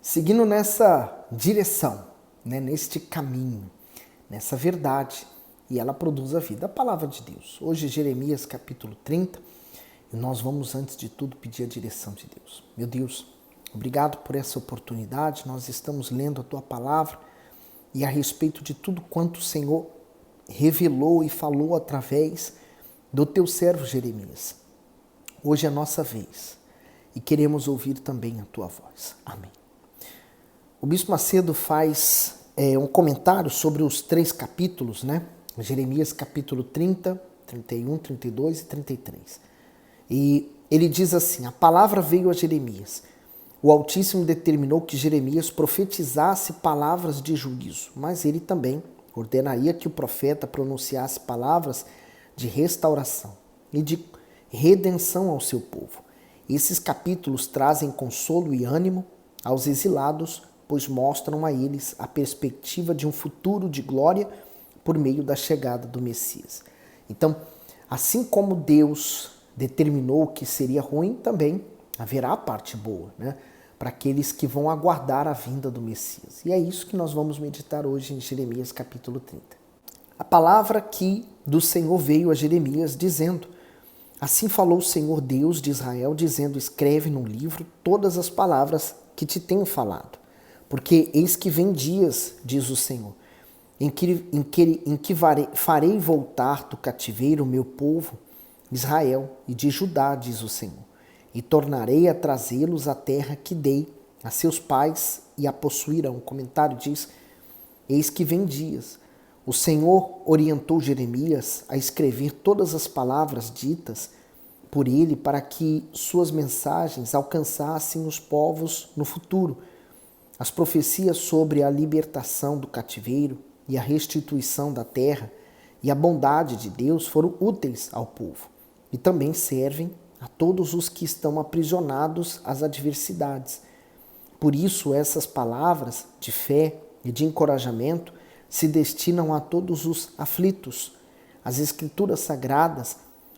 seguindo nessa direção, neste caminho, nessa verdade, e ela produz a vida, a palavra de Deus. Hoje, Jeremias capítulo 30, e nós vamos, antes de tudo, pedir a direção de Deus. Meu Deus, obrigado por essa oportunidade, nós estamos lendo a Tua palavra e a respeito de tudo quanto o Senhor revelou e falou através do Teu servo Jeremias. Hoje é a nossa vez e queremos ouvir também a Tua voz. Amém. O Bispo Macedo faz um comentário sobre os 3 capítulos, Jeremias capítulo 30, 31, 32 e 33. E ele diz assim: a palavra veio a Jeremias. O Altíssimo determinou que Jeremias profetizasse palavras de juízo, mas ele também ordenaria que o profeta pronunciasse palavras de restauração e de redenção ao seu povo. Esses capítulos trazem consolo e ânimo aos exilados, pois mostram a eles a perspectiva de um futuro de glória por meio da chegada do Messias. Então, assim como Deus determinou que seria ruim, também haverá a parte boa, para aqueles que vão aguardar a vinda do Messias. E é isso que nós vamos meditar hoje em Jeremias capítulo 30. A palavra que do Senhor veio a Jeremias dizendo: assim falou o Senhor Deus de Israel, dizendo: escreve num livro todas as palavras que te tenho falado. Porque eis que vem dias, diz o Senhor, em que farei voltar do cativeiro o meu povo, Israel, e de Judá, diz o Senhor, e tornarei a trazê-los à terra que dei a seus pais e a possuirão. O comentário diz: eis que vem dias. O Senhor orientou Jeremias a escrever todas as palavras ditas por ele para que suas mensagens alcançassem os povos no futuro. As profecias sobre a libertação do cativeiro e a restituição da terra e a bondade de Deus foram úteis ao povo e também servem a todos os que estão aprisionados às adversidades. Por isso, essas palavras de fé e de encorajamento se destinam a todos os aflitos. As Escrituras Sagradas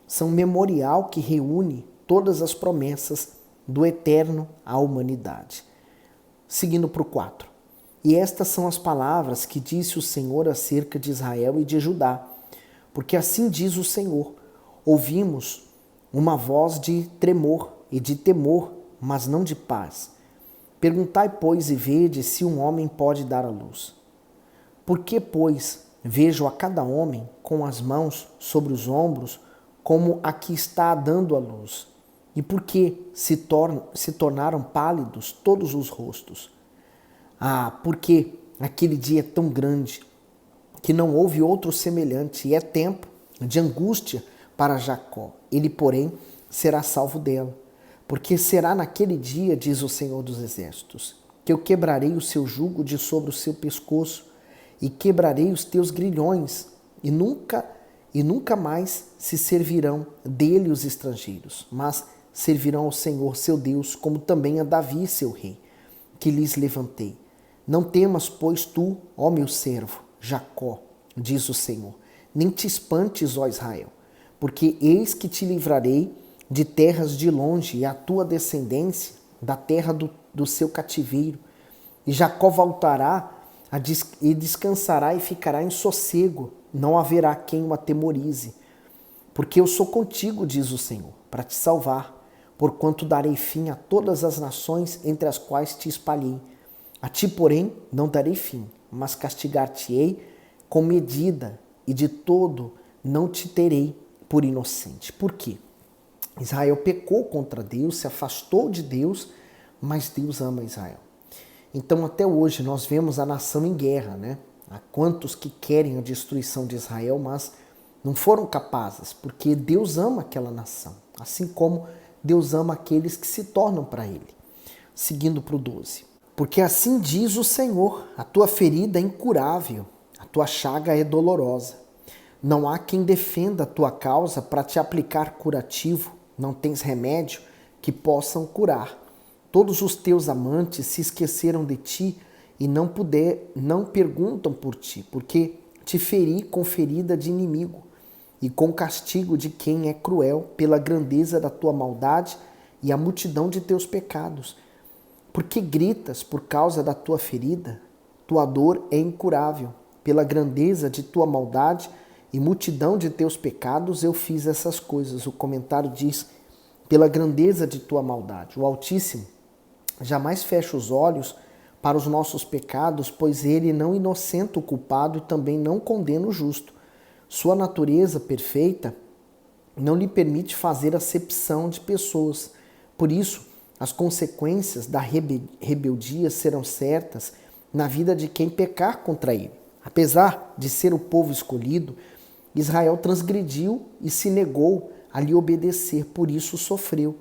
são um memorial que reúne todas as promessas do Eterno à humanidade. Seguindo para o 4. E estas são as palavras que disse o Senhor acerca de Israel e de Judá. Porque assim diz o Senhor: ouvimos uma voz de tremor e de temor, mas não de paz. Perguntai, pois, e vede se um homem pode dar à luz. Por que, pois, vejo a cada homem com as mãos sobre os ombros, como a que está dando à luz? E por que se tornaram pálidos todos os rostos? Porque aquele dia é tão grande que não houve outro semelhante, e é tempo de angústia para Jacó. Ele, porém, será salvo dela. Porque será naquele dia, diz o Senhor dos Exércitos, que eu quebrarei o seu jugo de sobre o seu pescoço e quebrarei os teus grilhões, e nunca mais se servirão dele os estrangeiros, mas servirão ao Senhor seu Deus, como também a Davi seu rei, que lhes levantei. Não temas, pois, tu, ó meu servo, Jacó, diz o Senhor, nem te espantes, ó Israel, porque eis que te livrarei de terras de longe e a tua descendência da terra do seu cativeiro. E Jacó voltará e descansará e ficará em sossego, não haverá quem o atemorize. Porque eu sou contigo, diz o Senhor, para te salvar, porquanto darei fim a todas as nações entre as quais te espalhei. A ti, porém, não darei fim, mas castigar-te-ei com medida, e de todo não te terei por inocente. Por quê? Israel pecou contra Deus, se afastou de Deus, mas Deus ama Israel. Então, até hoje, nós vemos a nação em guerra, Há quantos que querem a destruição de Israel, mas não foram capazes, porque Deus ama aquela nação, assim como Deus ama aqueles que se tornam para Ele. Seguindo para o 12. Porque assim diz o Senhor: a tua ferida é incurável, a tua chaga é dolorosa. Não há quem defenda a tua causa para te aplicar curativo, não tens remédio que possam curar. Todos os teus amantes se esqueceram de ti e não perguntam por ti, porque te feri com ferida de inimigo e com castigo de quem é cruel pela grandeza da tua maldade e a multidão de teus pecados. Por que gritas por causa da tua ferida? Tua dor é incurável. Pela grandeza de tua maldade e multidão de teus pecados eu fiz essas coisas. O comentário diz, pela grandeza de tua maldade. O Altíssimo jamais fecha os olhos para os nossos pecados, pois ele não inocenta o culpado e também não condena o justo. Sua natureza perfeita não lhe permite fazer acepção de pessoas. Por isso, as consequências da rebeldia serão certas na vida de quem pecar contra ele. Apesar de ser o povo escolhido, Israel transgrediu e se negou a lhe obedecer, por isso sofreu.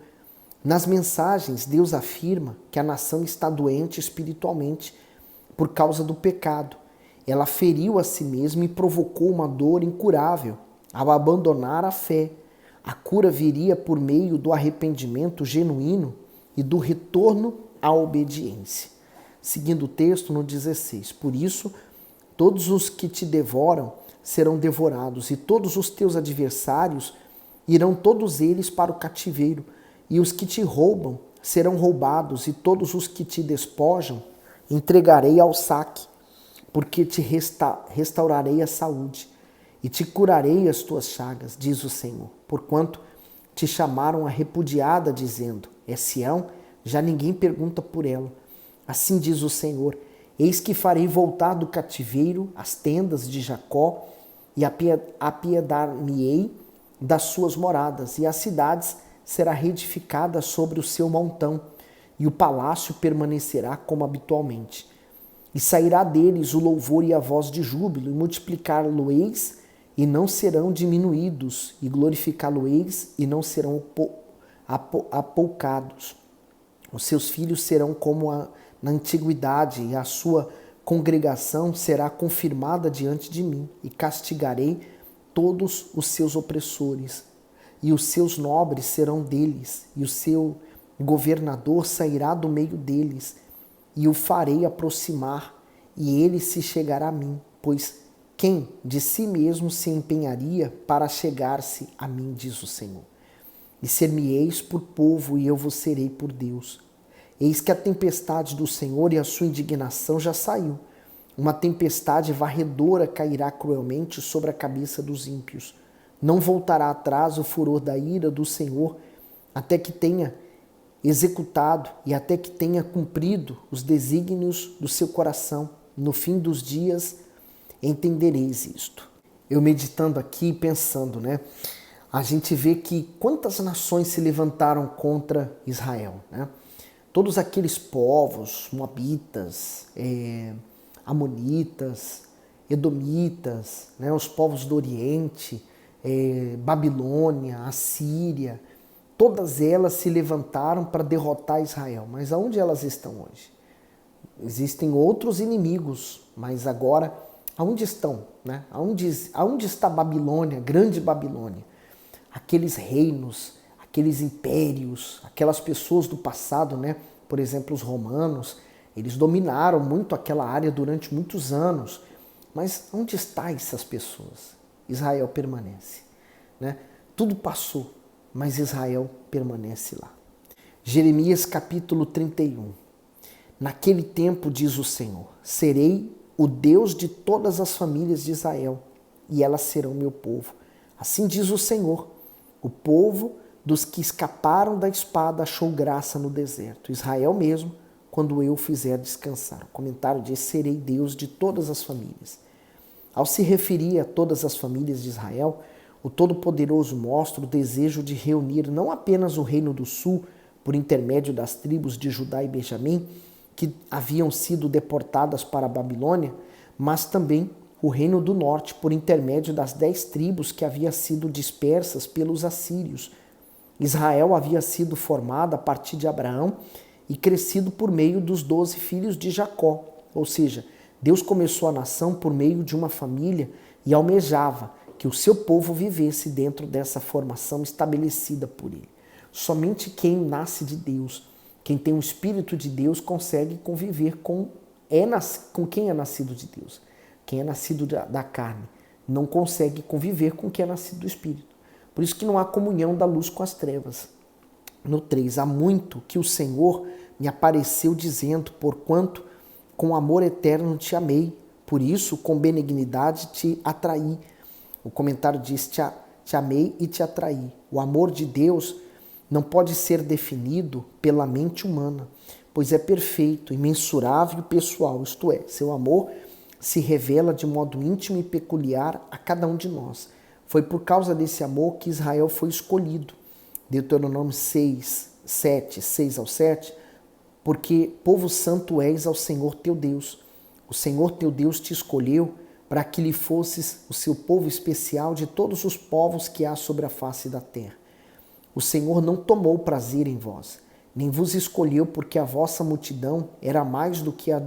Nas mensagens, Deus afirma que a nação está doente espiritualmente por causa do pecado. Ela feriu a si mesma e provocou uma dor incurável ao abandonar a fé. A cura viria por meio do arrependimento genuíno e do retorno à obediência. Seguindo o texto no 16, por isso, todos os que te devoram serão devorados, e todos os teus adversários irão todos eles para o cativeiro, e os que te roubam serão roubados, e todos os que te despojam entregarei ao saque, porque te restaurarei a saúde, e te curarei as tuas chagas, diz o Senhor. Porquanto te chamaram a repudiada, dizendo, é Sião, já ninguém pergunta por ela. Assim diz o Senhor, eis que farei voltar do cativeiro as tendas de Jacó, e apiedar-me-ei das suas moradas, e as cidades será reedificada sobre o seu montão, e o palácio permanecerá como habitualmente. E sairá deles o louvor e a voz de júbilo, e multiplicar-lo-eis, e não serão diminuídos, e glorificá-lo-eis, e não serão apoucados. Os seus filhos serão como na antiguidade, e a sua congregação será confirmada diante de mim, e castigarei todos os seus opressores, e os seus nobres serão deles, e o seu governador sairá do meio deles, e o farei aproximar, e ele se chegará a mim, pois quem de si mesmo se empenharia para chegar-se a mim, diz o Senhor. E ser-me-eis por povo, e eu vos serei por Deus. Eis que a tempestade do Senhor e a sua indignação já saiu. Uma tempestade varredora cairá cruelmente sobre a cabeça dos ímpios. Não voltará atrás o furor da ira do Senhor, até que tenha executado e até que tenha cumprido os desígnios do seu coração. No fim dos dias entendereis isto. Eu meditando aqui, pensando, a gente vê que quantas nações se levantaram contra Israel, Todos aqueles povos, moabitas, amonitas, edomitas, os povos do Oriente, Babilônia, Assíria, todas elas se levantaram para derrotar Israel. Mas aonde elas estão hoje? Existem outros inimigos, mas agora, aonde estão? Aonde está Babilônia, grande Babilônia? Aqueles reinos, aqueles impérios, aquelas pessoas do passado, por exemplo, os romanos, eles dominaram muito aquela área durante muitos anos. Mas onde estão essas pessoas? Israel permanece. Tudo passou, mas Israel permanece lá. Jeremias capítulo 31. Naquele tempo, diz o Senhor, serei o Deus de todas as famílias de Israel, e elas serão meu povo. Assim diz o Senhor, o povo dos que escaparam da espada achou graça no deserto. Israel mesmo, quando eu o fizer descansar. O comentário diz, serei Deus de todas as famílias. Ao se referir a todas as famílias de Israel, o Todo-Poderoso mostra o desejo de reunir não apenas o reino do sul, por intermédio das tribos de Judá e Benjamim, que haviam sido deportadas para a Babilônia, mas também o reino do norte, por intermédio das 10 tribos que haviam sido dispersas pelos assírios. Israel havia sido formada a partir de Abraão e crescido por meio dos 12 filhos de Jacó. Ou seja, Deus começou a nação por meio de uma família e almejava que o seu povo vivesse dentro dessa formação estabelecida por ele. Somente quem nasce de Deus, quem tem o Espírito de Deus, consegue conviver com quem é nascido de Deus. Quem é nascido da carne não consegue conviver com quem é nascido do Espírito. Por isso que não há comunhão da luz com as trevas. No 3, há muito que o Senhor me apareceu dizendo, porquanto com amor eterno te amei, por isso com benignidade te atraí. O comentário diz, te amei e te atraí. O amor de Deus não pode ser definido pela mente humana, pois é perfeito, imensurável e pessoal, isto é, seu amor se revela de modo íntimo e peculiar a cada um de nós. Foi por causa desse amor que Israel foi escolhido. Deuteronômio 6, 7, 6 ao 7, porque povo santo és ao Senhor teu Deus. O Senhor teu Deus te escolheu para que lhe fosses o seu povo especial de todos os povos que há sobre a face da terra. O Senhor não tomou prazer em vós, nem vos escolheu porque a vossa multidão era mais do que a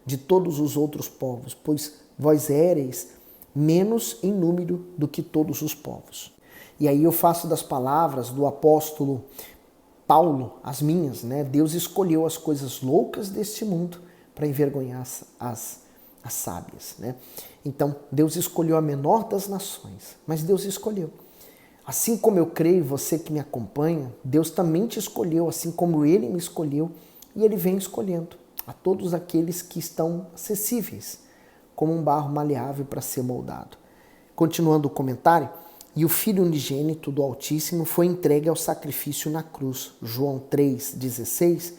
de todos os outros povos, pois vós éreis menos em número do que todos os povos. E aí eu faço das palavras do apóstolo Paulo as minhas, né? Deus escolheu as coisas loucas deste mundo para envergonhar as sábias, né? Então, Deus escolheu a menor das nações, mas Deus escolheu. Assim como eu creio, você que me acompanha, Deus também te escolheu, assim como Ele me escolheu, e Ele vem escolhendo a todos aqueles que estão acessíveis, como um barro maleável para ser moldado. Continuando o comentário, e o Filho unigênito do Altíssimo foi entregue ao sacrifício na cruz. João 3,16,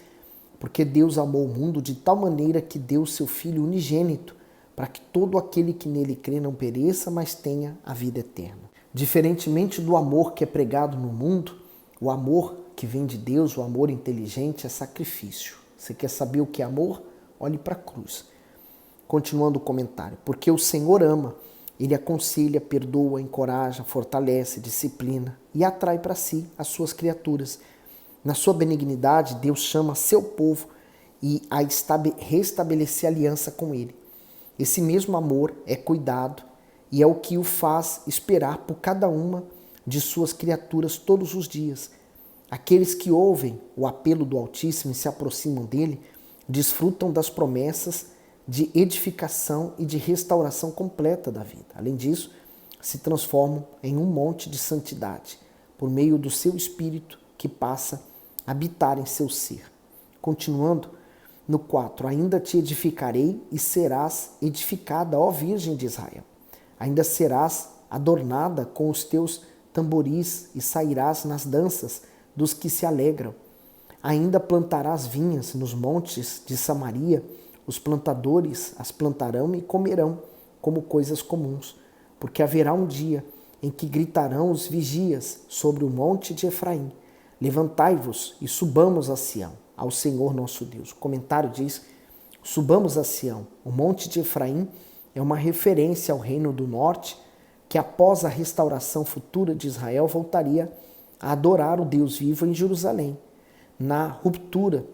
porque Deus amou o mundo de tal maneira que deu o seu Filho unigênito, para que todo aquele que nele crê não pereça, mas tenha a vida eterna. Diferentemente do amor que é pregado no mundo, o amor que vem de Deus, o amor inteligente, é sacrifício. Você quer saber o que é amor? Olhe para a cruz. Continuando o comentário, porque o Senhor ama, Ele aconselha, perdoa, encoraja, fortalece, disciplina e atrai para si as suas criaturas. Na sua benignidade, Deus chama seu povo e a restabelecer aliança com Ele. Esse mesmo amor é cuidado e é o que o faz esperar por cada uma de suas criaturas todos os dias. Aqueles que ouvem o apelo do Altíssimo e se aproximam dele, desfrutam das promessas de edificação e de restauração completa da vida. Além disso, se transformam em um monte de santidade, por meio do seu Espírito que passa a habitar em seu ser. Continuando, no 4, ainda te edificarei e serás edificada, ó Virgem de Israel. Ainda serás adornada com os teus tamboris e sairás nas danças dos que se alegram. Ainda plantarás vinhas nos montes de Samaria, os plantadores as plantarão e comerão como coisas comuns, porque haverá um dia em que gritarão os vigias sobre o monte de Efraim: levantai-vos e subamos a Sião, ao Senhor nosso Deus. O comentário diz: subamos a Sião. O monte de Efraim é uma referência ao reino do norte, que após a restauração futura de Israel voltaria a adorar o Deus vivo em Jerusalém. Na ruptura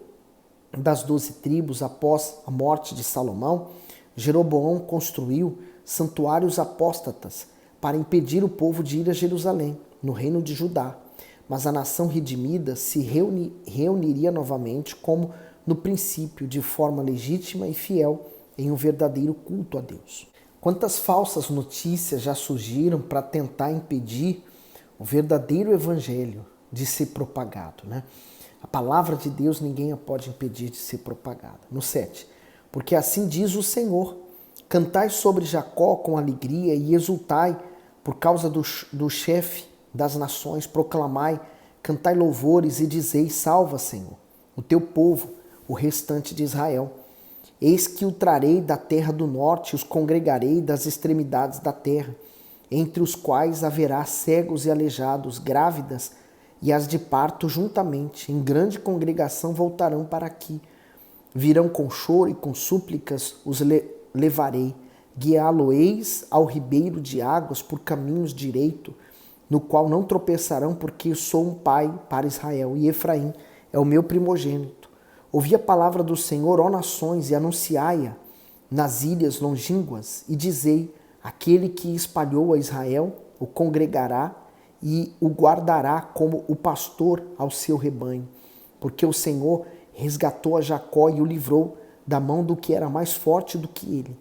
das 12 tribos após a morte de Salomão, Jeroboão construiu santuários apóstatas para impedir o povo de ir a Jerusalém, no reino de Judá. Mas a nação redimida se reuniria novamente, como no princípio, de forma legítima e fiel, em um verdadeiro culto a Deus. Quantas falsas notícias já surgiram para tentar impedir o verdadeiro evangelho de ser propagado, né? A palavra de Deus ninguém a pode impedir de ser propagada. No 7, porque assim diz o Senhor: cantai sobre Jacó com alegria e exultai por causa do chefe das nações, proclamai, cantai louvores e dizei: salva, Senhor, o teu povo, o restante de Israel. Eis que o trarei da terra do norte e os congregarei das extremidades da terra, entre os quais haverá cegos e aleijados, grávidas e as de parto juntamente, em grande congregação voltarão para aqui. Virão com choro e com súplicas os levarei, guiá-lo-eis ao ribeiro de águas por caminhos direito, no qual não tropeçarão, porque sou um pai para Israel, e Efraim é o meu primogênito. Ouvi a palavra do Senhor, ó nações, e anunciai-a nas ilhas longínquas, e dizei: aquele que espalhou a Israel o congregará e o guardará como o pastor ao seu rebanho, porque o Senhor resgatou a Jacó e o livrou da mão do que era mais forte do que ele.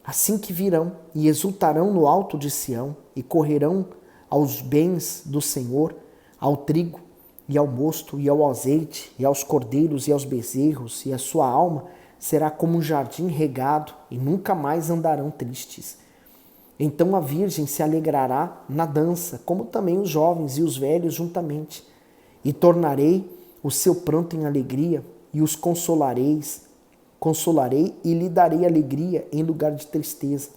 Assim que virão e exultarão no alto de Sião e correrão aos bens do Senhor, ao trigo e ao mosto, e ao azeite, e aos cordeiros, e aos bezerros, e a sua alma será como um jardim regado, e nunca mais andarão tristes. Então a virgem se alegrará na dança, como também os jovens e os velhos juntamente. E tornarei o seu pranto em alegria, e os consolarei e lhe darei alegria em lugar de tristeza.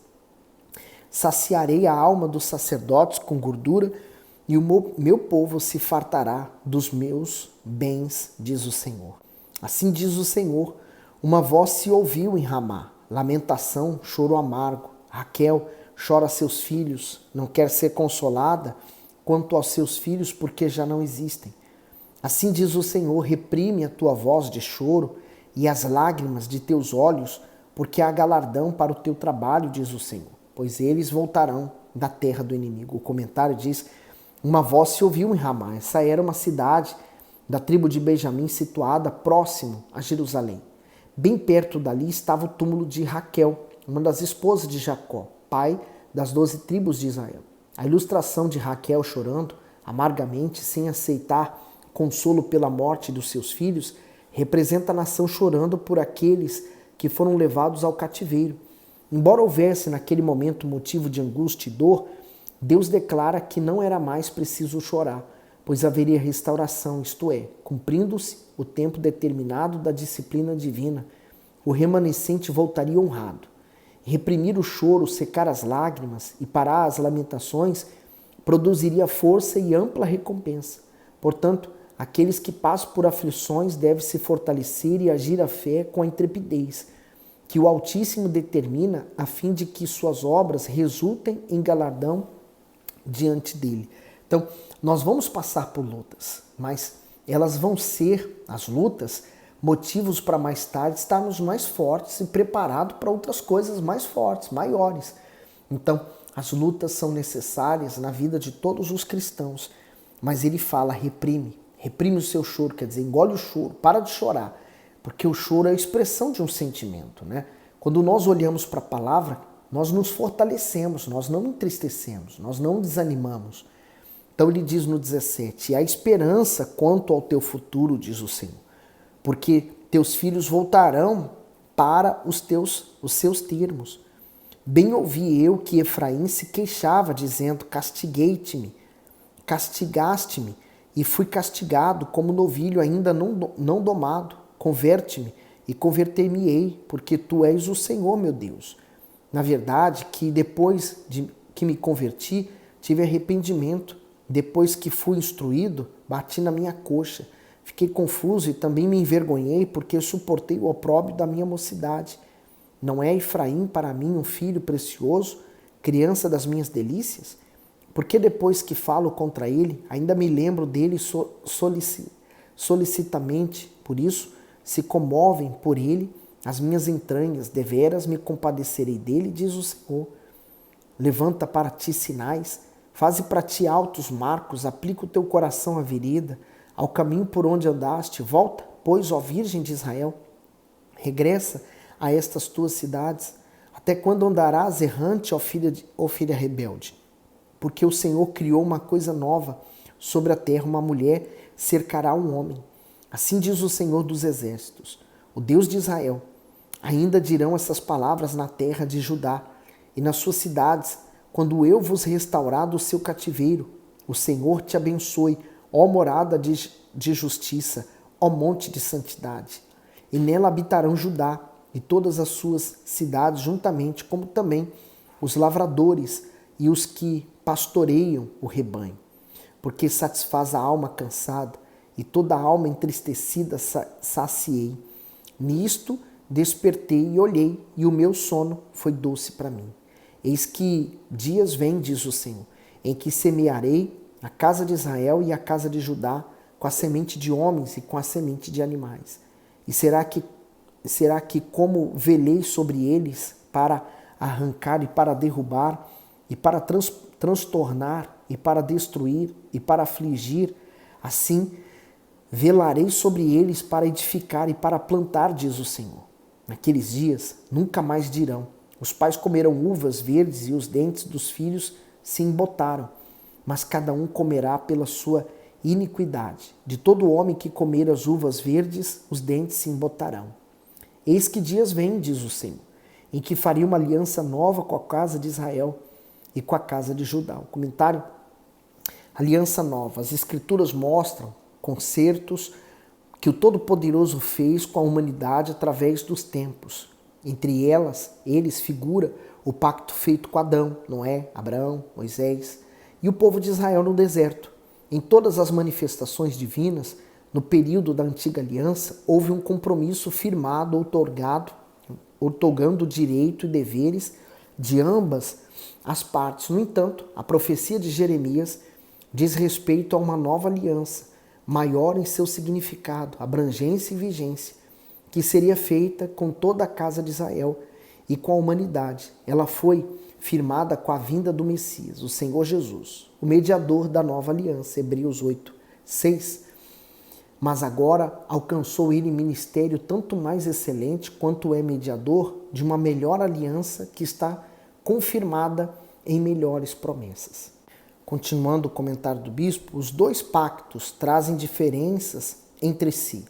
Saciarei a alma dos sacerdotes com gordura, e o meu povo se fartará dos meus bens, diz o Senhor. Assim diz o Senhor, uma voz se ouviu em Ramá, lamentação, choro amargo. Raquel chora seus filhos, não quer ser consolada quanto aos seus filhos, porque já não existem. Assim diz o Senhor, reprime a tua voz de choro e as lágrimas de teus olhos, porque há galardão para o teu trabalho, diz o Senhor, pois eles voltarão da terra do inimigo. O comentário diz, uma voz se ouviu em Ramá. Essa era uma cidade da tribo de Benjamim situada próximo a Jerusalém. Bem perto dali estava o túmulo de Raquel, uma das esposas de Jacó, pai das 12 tribos de Israel. A ilustração de Raquel chorando amargamente, sem aceitar consolo pela morte dos seus filhos, representa a nação chorando por aqueles que foram levados ao cativeiro. Embora houvesse naquele momento motivo de angústia e dor, Deus declara que não era mais preciso chorar, pois haveria restauração, isto é, cumprindo-se o tempo determinado da disciplina divina, o remanescente voltaria honrado. Reprimir o choro, secar as lágrimas e parar as lamentações produziria força e ampla recompensa. Portanto, aqueles que passam por aflições devem se fortalecer e agir a fé com a intrepidez que o Altíssimo determina a fim de que suas obras resultem em galardão diante dele. Então, nós vamos passar por lutas, mas elas vão ser, as lutas, motivos para mais tarde estarmos mais fortes e preparados para outras coisas mais fortes, maiores. Então, as lutas são necessárias na vida de todos os cristãos, mas ele fala, reprime o seu choro, quer dizer, engole o choro, para de chorar, porque o choro é a expressão de um sentimento, né? Quando nós olhamos para a palavra, nós nos fortalecemos, nós não entristecemos, nós não desanimamos. Então ele diz no 17, há esperança quanto ao teu futuro, diz o Senhor, porque teus filhos voltarão para os seus termos. Bem ouvi eu que Efraim se queixava, dizendo, castigaste-me, e fui castigado como novilho ainda não domado. Converte-me e converter-me-ei, porque tu és o Senhor, meu Deus. Na verdade, que depois de que me converti, tive arrependimento. Depois que fui instruído, bati na minha coxa. Fiquei confuso e também me envergonhei, porque suportei o opróbrio da minha mocidade. Não é Efraim para mim um filho precioso, criança das minhas delícias? Porque depois que falo contra ele, ainda me lembro dele solicitamente. Por isso, se comovem por ele as minhas entranhas, deveras me compadecerei dele, diz o Senhor. Levanta para ti sinais, faze para ti altos marcos, aplica o teu coração à vereda, ao caminho por onde andaste, volta, pois, ó Virgem de Israel, regressa a estas tuas cidades, até quando andarás errante, ó filha rebelde? Porque o Senhor criou uma coisa nova sobre a terra, uma mulher cercará um homem. Assim diz o Senhor dos Exércitos, o Deus de Israel. Ainda dirão essas palavras na terra de Judá e nas suas cidades, quando eu vos restaurar do seu cativeiro. O Senhor te abençoe, ó morada de justiça, ó monte de santidade. E nela habitarão Judá e todas as suas cidades juntamente, como também os lavradores e os que pastoreiam o rebanho. Porque satisfaz a alma cansada e toda a alma entristecida saciei. Nisto despertei e olhei, e o meu sono foi doce para mim. Eis que dias vêm, diz o Senhor, em que semearei a casa de Israel e a casa de Judá com a semente de homens e com a semente de animais. E será que como velei sobre eles para arrancar e para derrubar e para transtornar e para destruir e para afligir, assim velarei sobre eles para edificar e para plantar, diz o Senhor. Naqueles dias nunca mais dirão, os pais comerão uvas verdes e os dentes dos filhos se embotaram, mas cada um comerá pela sua e iniquidade. De todo homem que comer as uvas verdes, os dentes se embotarão. Eis que dias vêm, diz o Senhor, em que farei uma aliança nova com a casa de Israel e com a casa de Judá. O comentário: aliança nova. As Escrituras mostram concertos que o Todo-Poderoso fez com a humanidade através dos tempos. Entre eles figura o pacto feito com Adão, Noé, Abraão, Moisés e o povo de Israel no deserto. Em todas as manifestações divinas, no período da antiga aliança, houve um compromisso firmado, outorgando direito e deveres de ambas as partes. No entanto, a profecia de Jeremias diz respeito a uma nova aliança, maior em seu significado, abrangência e vigência, que seria feita com toda a casa de Israel e com a humanidade. Ela foi firmada com a vinda do Messias, o Senhor Jesus, o mediador da nova aliança, Hebreus 8, 6. Mas agora alcançou ele ministério tanto mais excelente quanto é mediador de uma melhor aliança que está confirmada em melhores promessas. Continuando o comentário do bispo, os dois pactos trazem diferenças entre si.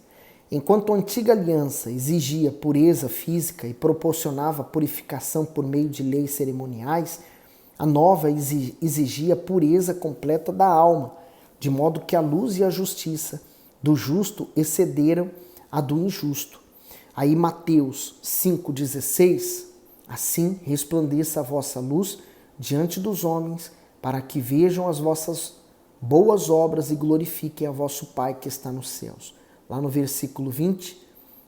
Enquanto a antiga aliança exigia pureza física e proporcionava purificação por meio de leis cerimoniais, a nova exigia pureza completa da alma, de modo que a luz e a justiça do justo excederam a do injusto. Aí Mateus 5,16, assim resplandeça a vossa luz diante dos homens, para que vejam as vossas boas obras e glorifiquem a vosso Pai que está nos céus. Lá no versículo 20,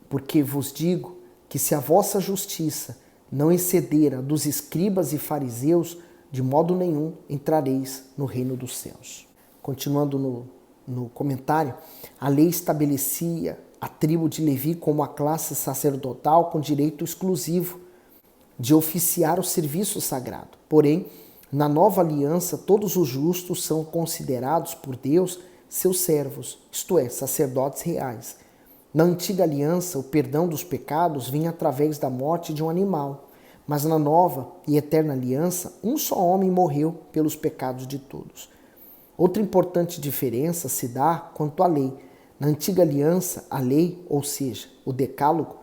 porque vos digo que se a vossa justiça não exceder a dos escribas e fariseus, de modo nenhum entrareis no reino dos céus. Continuando no comentário, a lei estabelecia a tribo de Levi como a classe sacerdotal com direito exclusivo de oficiar o serviço sagrado. Porém, na nova aliança, todos os justos são considerados por Deus seus servos, isto é, sacerdotes reais. Na antiga aliança, o perdão dos pecados vinha através da morte de um animal, mas na nova e eterna aliança, um só homem morreu pelos pecados de todos. Outra importante diferença se dá quanto à lei. Na antiga aliança, a lei, ou seja, o decálogo,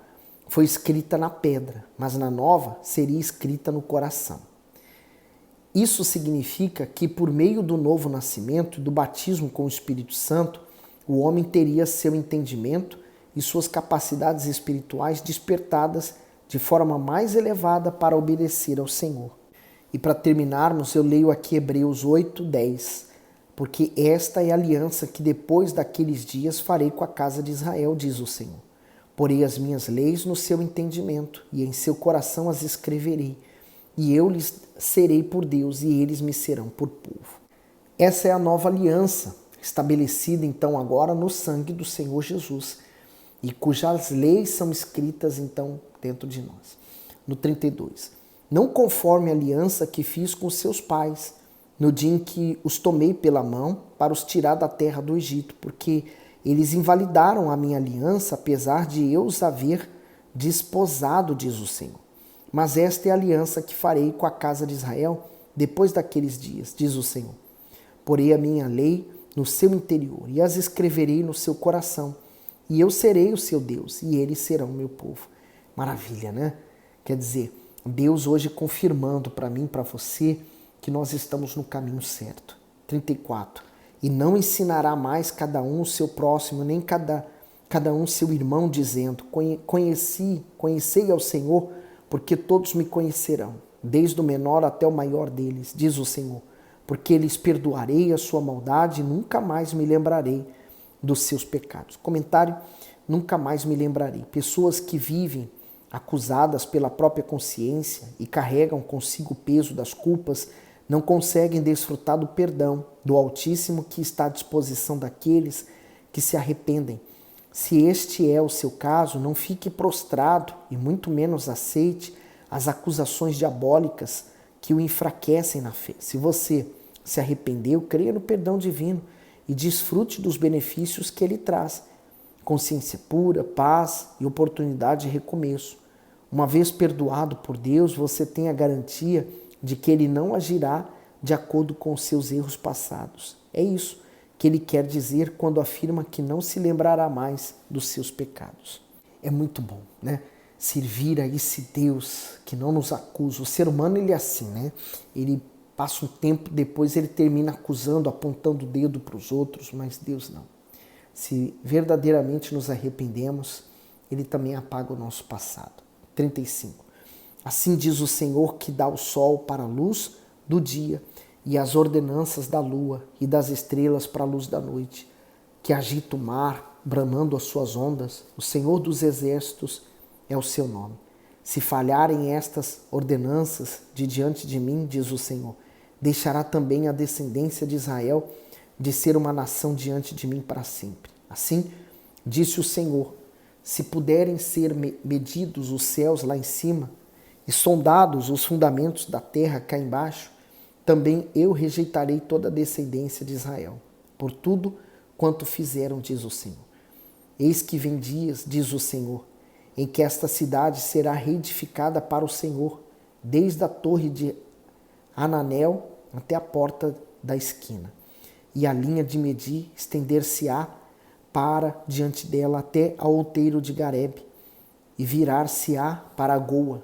foi escrita na pedra, mas na nova seria escrita no coração. Isso significa que, por meio do novo nascimento e do batismo com o Espírito Santo, o homem teria seu entendimento e suas capacidades espirituais despertadas de forma mais elevada para obedecer ao Senhor. E para terminarmos, eu leio aqui Hebreus 8, 10. Porque esta é a aliança que depois daqueles dias farei com a casa de Israel, diz o Senhor. Porei as minhas leis no seu entendimento e em seu coração as escreverei. E eu lhes serei por Deus e eles me serão por povo. Essa é a nova aliança, estabelecida então agora no sangue do Senhor Jesus, e cujas leis são escritas então dentro de nós. No 32. Não conforme a aliança que fiz com seus pais, no dia em que os tomei pela mão para os tirar da terra do Egito, porque eles invalidaram a minha aliança, apesar de eu os haver desposado, diz o Senhor. Mas esta é a aliança que farei com a casa de Israel depois daqueles dias, diz o Senhor. Porei a minha lei no seu interior e as escreverei no seu coração. E eu serei o seu Deus e eles serão meu povo. Maravilha, né? Quer dizer, Deus hoje confirmando para mim, para você, que nós estamos no caminho certo. 34. E não ensinará mais cada um o seu próximo, nem cada um seu irmão, dizendo, conhecei ao Senhor, porque todos me conhecerão, desde o menor até o maior deles, diz o Senhor, porque lhes perdoarei a sua maldade e nunca mais me lembrarei dos seus pecados. Comentário: nunca mais me lembrarei. Pessoas que vivem acusadas pela própria consciência e carregam consigo o peso das culpas, não conseguem desfrutar do perdão do Altíssimo que está à disposição daqueles que se arrependem. Se este é o seu caso, não fique prostrado e muito menos aceite as acusações diabólicas que o enfraquecem na fé. Se você se arrependeu, creia no perdão divino e desfrute dos benefícios que ele traz. Consciência pura, paz e oportunidade de recomeço. Uma vez perdoado por Deus, você tem a garantia de que ele não agirá de acordo com os seus erros passados. É isso que ele quer dizer quando afirma que não se lembrará mais dos seus pecados. É muito bom, né? Servir a esse Deus que não nos acusa. O ser humano, ele é assim, né? Ele passa um tempo, depois ele termina acusando, apontando o dedo para os outros, mas Deus não. Se verdadeiramente nos arrependemos, ele também apaga o nosso passado. 35. Assim diz o Senhor que dá o sol para a luz do dia e as ordenanças da lua e das estrelas para a luz da noite, que agita o mar, bramando as suas ondas, o Senhor dos exércitos é o seu nome. Se falharem estas ordenanças de diante de mim, diz o Senhor, deixará também a descendência de Israel de ser uma nação diante de mim para sempre. Assim, disse o Senhor, se puderem ser medidos os céus lá em cima e sondados os fundamentos da terra cá embaixo, também eu rejeitarei toda a descendência de Israel, por tudo quanto fizeram, diz o Senhor. Eis que vem dias, diz o Senhor, em que esta cidade será reedificada para o Senhor, desde a torre de Hananel até a porta da esquina. E a linha de medir estender-se-á para diante dela até ao outeiro de Garebe, e virar-se-á para a Goa,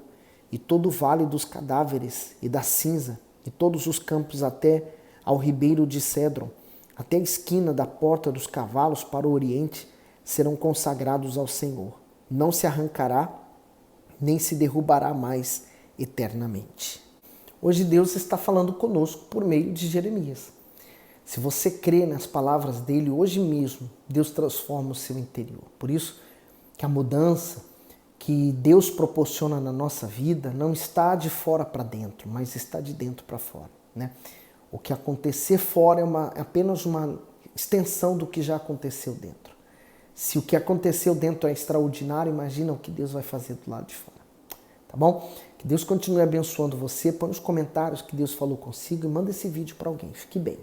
e todo o vale dos cadáveres e da cinza, e todos os campos até ao ribeiro de Cédron, até a esquina da porta dos cavalos para o oriente, serão consagrados ao Senhor. Não se arrancará, nem se derrubará mais eternamente. Hoje Deus está falando conosco por meio de Jeremias. Se você crê nas palavras dele, hoje mesmo, Deus transforma o seu interior. Por isso que a mudança que Deus proporciona na nossa vida não está de fora para dentro, mas está de dentro para fora, né? O que acontecer fora é apenas uma extensão do que já aconteceu dentro. Se o que aconteceu dentro é extraordinário, imagina o que Deus vai fazer do lado de fora. Tá bom? Que Deus continue abençoando você. Põe nos comentários que Deus falou consigo e manda esse vídeo para alguém. Fique bem.